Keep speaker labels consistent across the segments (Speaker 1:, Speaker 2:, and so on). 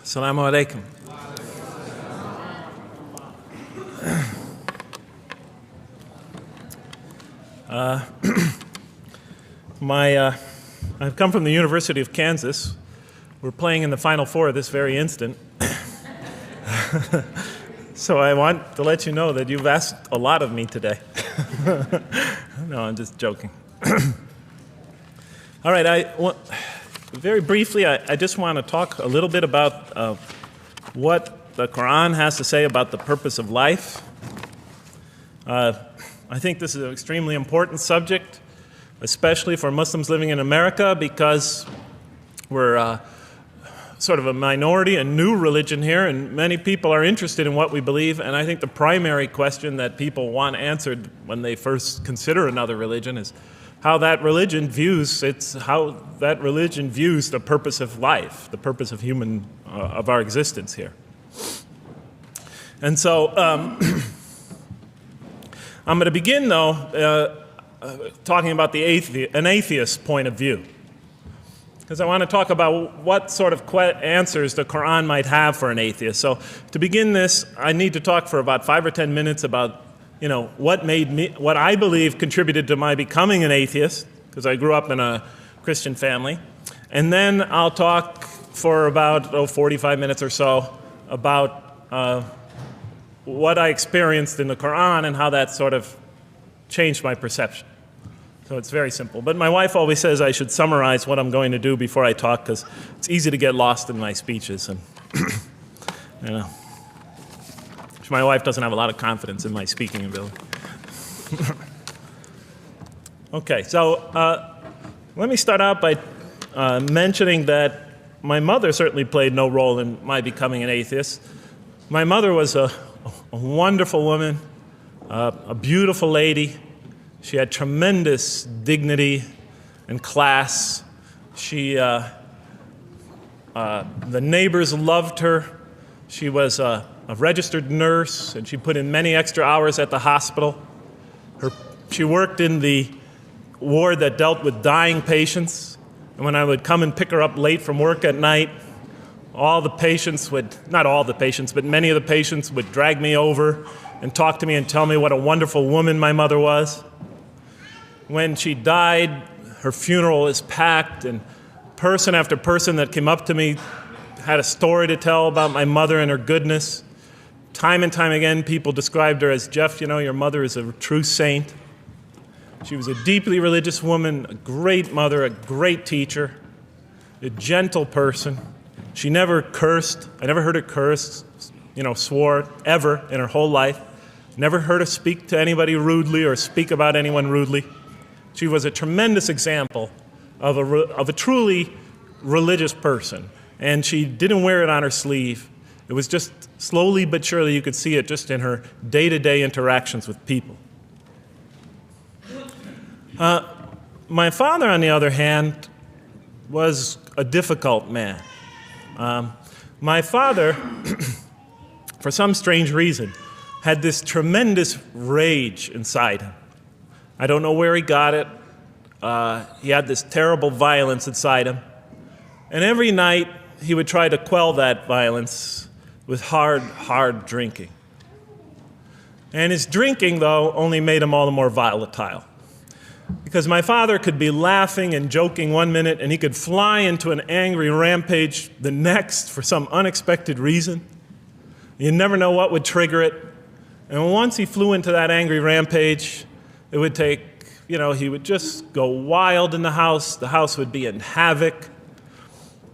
Speaker 1: Assalamu alaikum. I've come from the University of Kansas. We're playing in the Final Four this very instant. So I want to let you know that you've asked a lot of me today. No, I'm just joking. All right, very briefly, I just want to talk a little bit about what the Quran has to say about the purpose of life. I think this is an extremely important subject, especially for Muslims living in America, because we're sort of a minority, a new religion here, and many people are interested in what we believe. And I think the primary question that people want answered when they first consider another religion is how that religion views the purpose of life, the purpose of of our existence here. And so I'm going to begin, though, talking about an atheist point of view, because I want to talk about what sort of answers the Quran might have for an atheist. So to begin this, I need to talk for about 5 or 10 minutes about what I believe contributed to my becoming an atheist, because I grew up in a Christian family. And then I'll talk for about 45 minutes or so about what I experienced in the Quran and how that sort of changed my perception. So it's very simple. But my wife always says I should summarize what I'm going to do before I talk, because it's easy to get lost in my speeches. And my wife doesn't have a lot of confidence in my speaking ability. Okay, so let me start out by mentioning that my mother certainly played no role in my becoming an atheist. My mother was a wonderful woman, a beautiful lady. She had tremendous dignity and class. The neighbors loved her. She was a registered nurse, and she put in many extra hours at the hospital. She worked in the ward that dealt with dying patients. And when I would come and pick her up late from work at night, not all the patients, but many of the patients would drag me over and talk to me and tell me what a wonderful woman my mother was. When she died, her funeral was packed, and person after person that came up to me had a story to tell about my mother and her goodness. Time and time again, people described her as, Jeff, your mother is a true saint. She was a deeply religious woman, a great mother, a great teacher, a gentle person. She never cursed. I never heard her curse, swore, ever in her whole life. Never heard her speak to anybody rudely or speak about anyone rudely. She was a tremendous example of a truly religious person. And she didn't wear it on her sleeve. It was just slowly but surely you could see it just in her day-to-day interactions with people. My father, on the other hand, was a difficult man. My father, for some strange reason, had this tremendous rage inside him. I don't know where he got it. He had this terrible violence inside him. And every night, he would try to quell that violence with hard drinking. And his drinking, though, only made him all the more volatile. Because my father could be laughing and joking one minute, and he could fly into an angry rampage the next for some unexpected reason. You never know what would trigger it. And once he flew into that angry rampage, it would take, he would just go wild in the house. The house would be in havoc.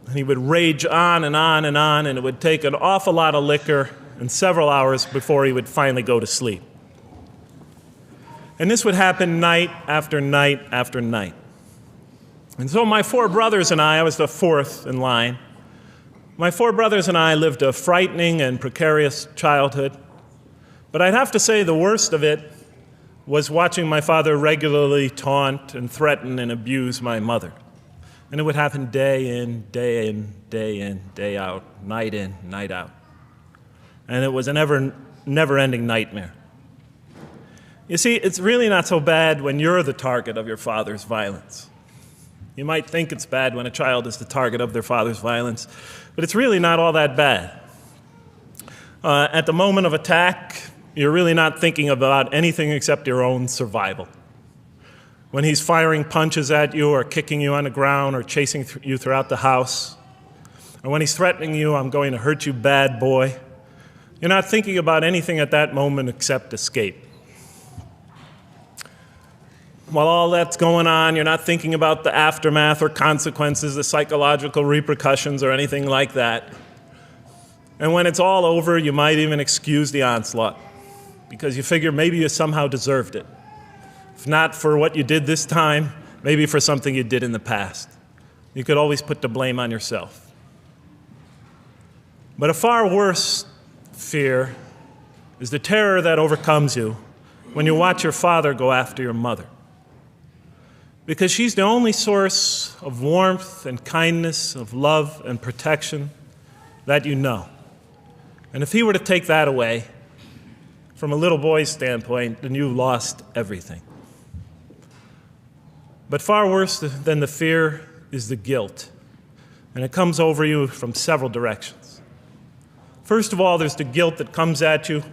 Speaker 1: And he would rage on and on and on, and it would take an awful lot of liquor and several hours before he would finally go to sleep. And this would happen night after night after night. And so my 4 brothers and I was the 4th in line. My 4 brothers and I lived a frightening and precarious childhood. But I'd have to say the worst of it was watching my father regularly taunt and threaten and abuse my mother. And it would happen day in, day in, day in, day out, night in, night out. And it was a never-ending nightmare. You see, it's really not so bad when you're the target of your father's violence. You might think it's bad when a child is the target of their father's violence, but it's really not all that bad. At the moment of attack, you're really not thinking about anything except your own survival. When he's firing punches at you or kicking you on the ground or chasing you throughout the house, or when he's threatening you, "I'm going to hurt you, bad boy," you're not thinking about anything at that moment except escape. While all that's going on, you're not thinking about the aftermath or consequences, the psychological repercussions, or anything like that. And when it's all over, you might even excuse the onslaught because you figure maybe you somehow deserved it. If not for what you did this time, maybe for something you did in the past. You could always put the blame on yourself. But a far worse fear is the terror that overcomes you when you watch your father go after your mother. Because she's the only source of warmth and kindness, of love and protection that you know. And if he were to take that away, from a little boy's standpoint, then you've lost everything. But far worse than the fear is the guilt, and it comes over you from several directions. First of all, there's the guilt that comes at you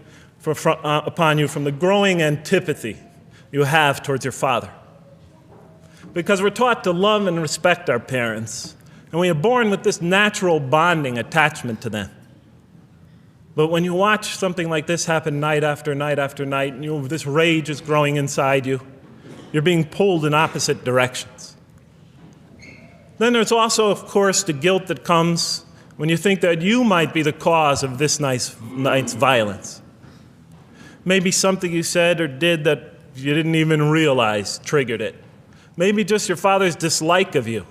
Speaker 1: upon you from the growing antipathy you have towards your father. Because we're taught to love and respect our parents, and we are born with this natural bonding attachment to them. But when you watch something like this happen night after night after night, and this rage is growing inside you, you're being pulled in opposite directions. Then there's also, of course, the guilt that comes when you think that you might be the cause of this night's violence. Maybe something you said or did that you didn't even realize triggered it. Maybe just your father's dislike of you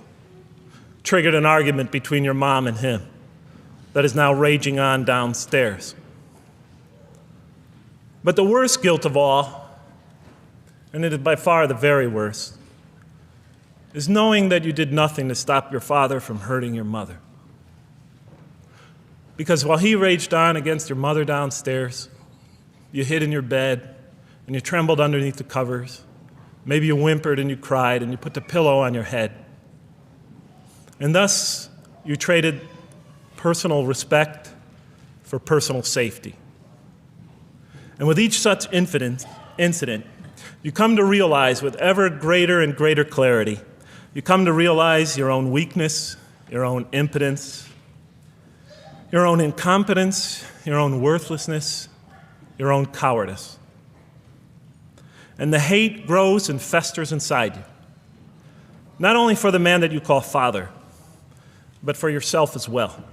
Speaker 1: triggered an argument between your mom and him that is now raging on downstairs. But the worst guilt of all, and it is by far the very worst, is knowing that you did nothing to stop your father from hurting your mother. Because while he raged on against your mother downstairs, you hid in your bed and you trembled underneath the covers. Maybe you whimpered and you cried and you put the pillow on your head. And thus, you traded personal respect for personal safety. And with each such incident, you come to realize with ever greater and greater clarity, you come to realize your own weakness, your own impotence, your own incompetence, your own worthlessness, your own cowardice. And the hate grows and festers inside you, not only for the man that you call father, but for yourself as well.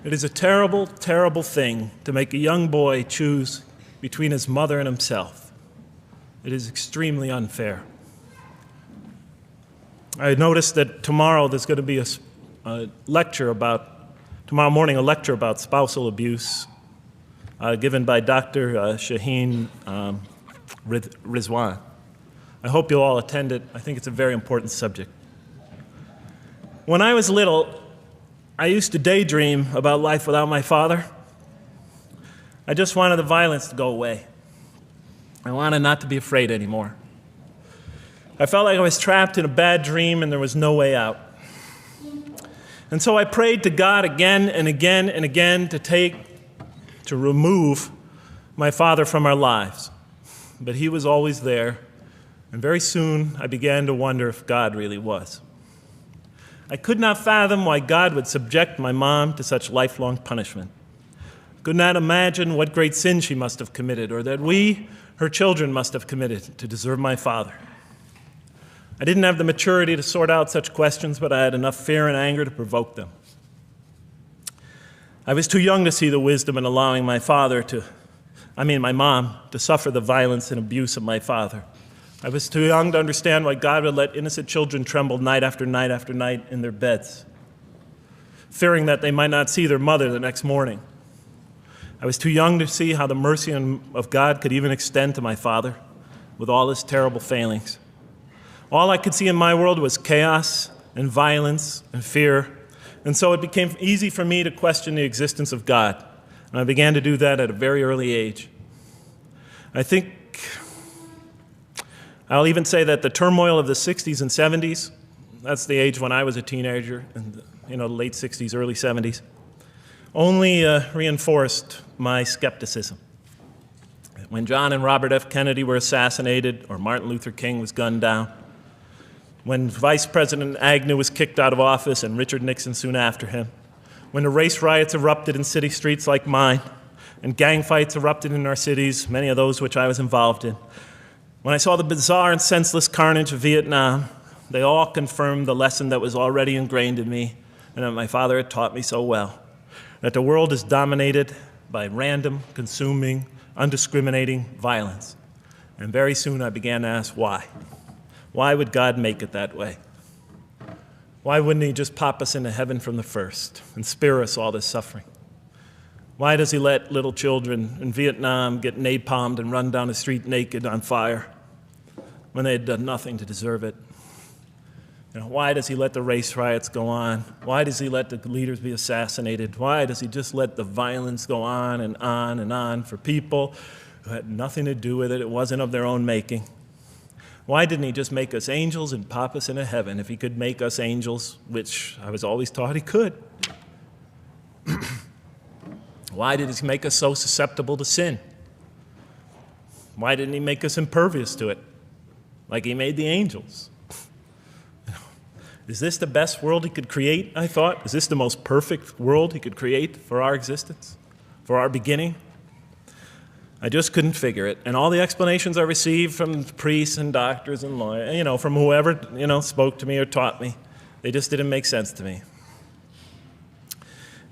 Speaker 1: It is a terrible, terrible thing to make a young boy choose between his mother and himself. It is extremely unfair. I noticed that tomorrow there's going to be tomorrow morning a lecture about spousal abuse given by Dr. Shaheen Rizwan. I hope you'll all attend it. I think it's a very important subject. When I was little, I used to daydream about life without my father. I just wanted the violence to go away. I wanted not to be afraid anymore. I felt like I was trapped in a bad dream and there was no way out. And so I prayed to God again and again and again to remove my father from our lives. But he was always there, and very soon I began to wonder if God really was. I could not fathom why God would subject my mom to such lifelong punishment. I could not imagine what great sin she must have committed, or that we, her children, must have committed to deserve my father. I didn't have the maturity to sort out such questions, but I had enough fear and anger to provoke them. I was too young to see the wisdom in allowing my mom to suffer the violence and abuse of my father. I was too young to understand why God would let innocent children tremble night after night after night in their beds, fearing that they might not see their mother the next morning. I was too young to see how the mercy of God could even extend to my father with all his terrible failings. All I could see in my world was chaos and violence and fear, and so it became easy for me to question the existence of God, and I began to do that at a very early age. I'll even say that the turmoil of the 60s and 70s that's the age when I was a teenager, in the late 60s, early 70s, only reinforced my skepticism. When John and Robert F. Kennedy were assassinated, or Martin Luther King was gunned down, when Vice President Agnew was kicked out of office and Richard Nixon soon after him, when the race riots erupted in city streets like mine, and gang fights erupted in our cities, many of those which I was involved in, when I saw the bizarre and senseless carnage of Vietnam, they all confirmed the lesson that was already ingrained in me and that my father had taught me so well, that the world is dominated by random, consuming, undiscriminating violence. And very soon I began to ask why. Why would God make it that way? Why wouldn't he just pop us into heaven from the first and spare us all this suffering? Why does he let little children in Vietnam get napalmed and run down the street naked on fire when they had done nothing to deserve it? Why does he let the race riots go on? Why does he let the leaders be assassinated? Why does he just let the violence go on and on and on for people who had nothing to do with it? It wasn't of their own making. Why didn't he just make us angels and pop us into heaven if he could make us angels, which I was always taught he could? Why did he make us so susceptible to sin? Why didn't he make us impervious to it, like he made the angels? Is this the best world he could create, I thought? Is this the most perfect world he could create for our existence, for our beginning? I just couldn't figure it. And all the explanations I received from priests and doctors and lawyers, from whoever, spoke to me or taught me, they just didn't make sense to me.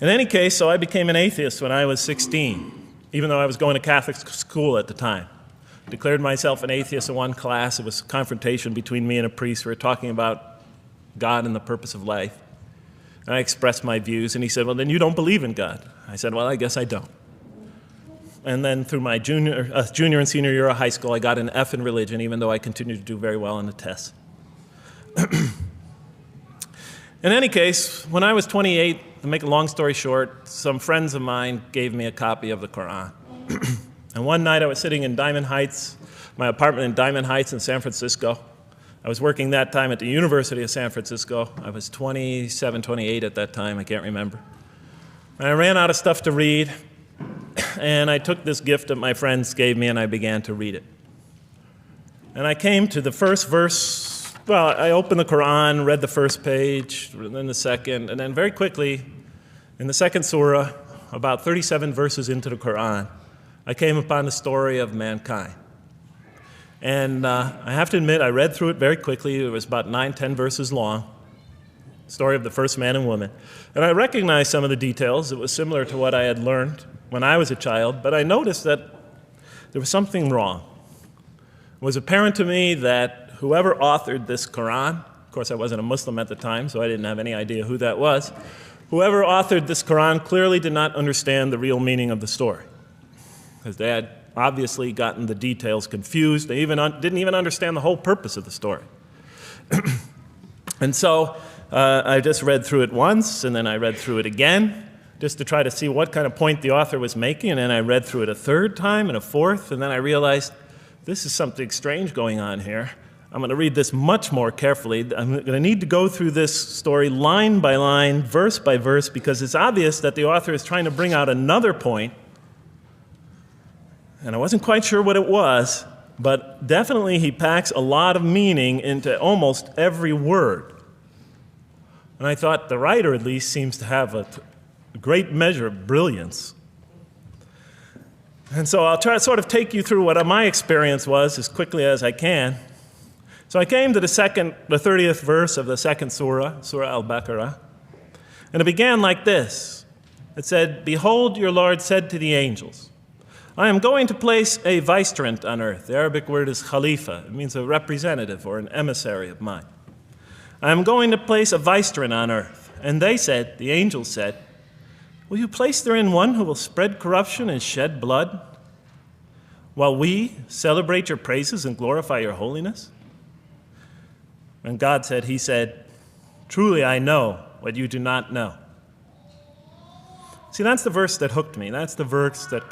Speaker 1: In any case, so I became an atheist when I was 16, even though I was going to Catholic school at the time. I declared myself an atheist in one class. It was a confrontation between me and a priest. We were talking about God and the purpose of life. And I expressed my views, and he said, well, then you don't believe in God. I said, well, I guess I don't. And then through my junior and senior year of high school, I got an F in religion, even though I continued to do very well on the tests. In any case, when I was 28, to make a long story short, some friends of mine gave me a copy of the Quran. And one night I was sitting in Diamond Heights, my apartment in Diamond Heights in San Francisco. I was working that time at the University of San Francisco. I was 27, 28 at that time, I can't remember. And I ran out of stuff to read, and I took this gift that my friends gave me and I began to read it. And I came to the first verse. Well, I opened the Quran, read the first page, then the second, and then very quickly, in the second surah, about 37 verses into the Quran, I came upon the story of mankind. And I have to admit, I read through it very quickly. It was about 9, 10 verses long, story of the first man and woman. And I recognized some of the details. It was similar to what I had learned when I was a child, but I noticed that there was something wrong. It was apparent to me that whoever authored this Quran, of course I wasn't a Muslim at the time, so I didn't have any idea who that was, whoever authored this Quran clearly did not understand the real meaning of the story, because they had obviously gotten the details confused. They didn't even understand the whole purpose of the story. And so I just read through it once, and then I read through it again, just to try to see what kind of point the author was making, and then I read through it a third time and a fourth, and then I realized this is something strange going on here. I'm going to read this much more carefully. I'm going to need to go through this story line by line, verse by verse, because it's obvious that the author is trying to bring out another point. And I wasn't quite sure what it was, but definitely he packs a lot of meaning into almost every word. And I thought the writer at least seems to have a great measure of brilliance. And so I'll try to sort of take you through what my experience was as quickly as I can. So I came to the 30th verse of the second surah, Surah Al-Baqarah, and it began like this. It said, "Behold, your Lord said to the angels, I am going to place a vicegerent on earth." The Arabic word is khalifa. It means a representative or an emissary of mine. "I am going to place a vicegerent on earth." And they said, the angels said, "Will you place therein one who will spread corruption and shed blood, while we celebrate your praises and glorify your holiness?" And God said, he said, "Truly I know what you do not know." See, that's the verse that hooked me. That's the verse that